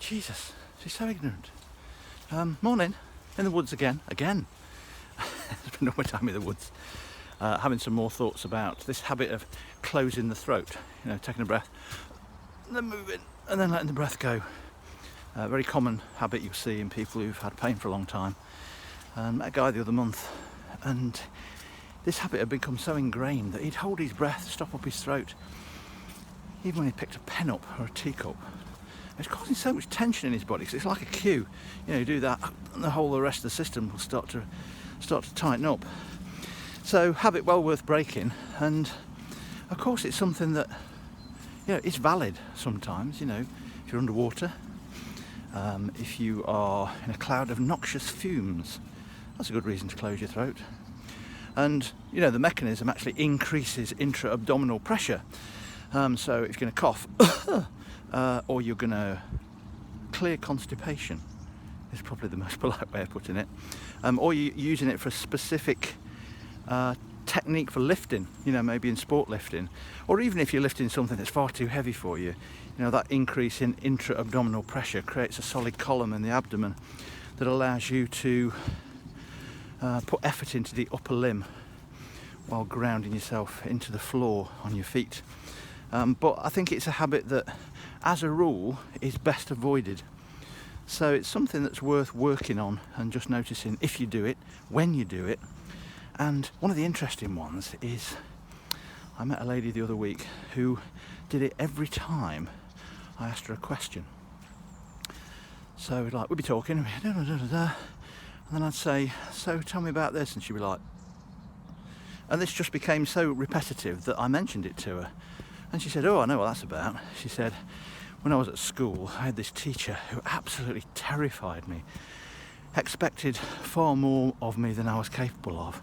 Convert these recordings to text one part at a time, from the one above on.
Jesus, she's so ignorant. Morning, in the woods again. Spend all my time in the woods, having some more thoughts about this habit of closing the throat, taking a breath, and then moving, and then letting the breath go. A very common habit you'll see in people who've had pain for a long time. I met a guy the other month, and this habit had become so ingrained that he'd hold his breath, stop up his throat, even when he picked a pen up or a teacup. It's causing so much tension in his body, because it's like a cue. You do that, and the whole of the rest of the system will start to tighten up. So, habit well worth breaking, and of course it's something that it's valid sometimes. If you're underwater, if you are in a cloud of noxious fumes, that's a good reason to close your throat. And the mechanism actually increases intra-abdominal pressure. So if you're going to cough or you're going to clear constipation, is probably the most polite way of putting it, or you're using it for a specific technique for lifting, maybe in sport lifting, or even if you're lifting something that's far too heavy for you, that increase in intra-abdominal pressure creates a solid column in the abdomen that allows you to put effort into the upper limb while grounding yourself into the floor on your feet. But I think it's a habit that, as a rule, is best avoided. So it's something that's worth working on and just noticing if you do it, when you do it. And one of the interesting ones is, I met a lady the other week who did it every time I asked her a question. So we'd be talking, and then I'd say, so tell me about this, and she'd be like, and this just became so repetitive that I mentioned it to her. And she said, oh, I know what that's about. She said, when I was at school, I had this teacher who absolutely terrified me, expected far more of me than I was capable of.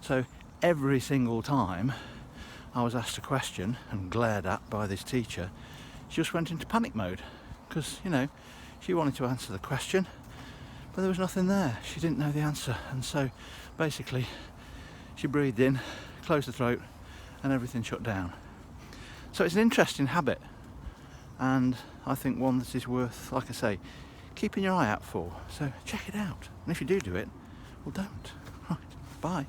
So every single time I was asked a question and glared at by this teacher, she just went into panic mode, because, she wanted to answer the question, but there was nothing there. She didn't know the answer. And so basically she breathed in, closed the throat, and everything shut down. So it's an interesting habit, and I think one that is worth, like I say, keeping your eye out for. So check it out. And if you do it, well, don't. Right, bye.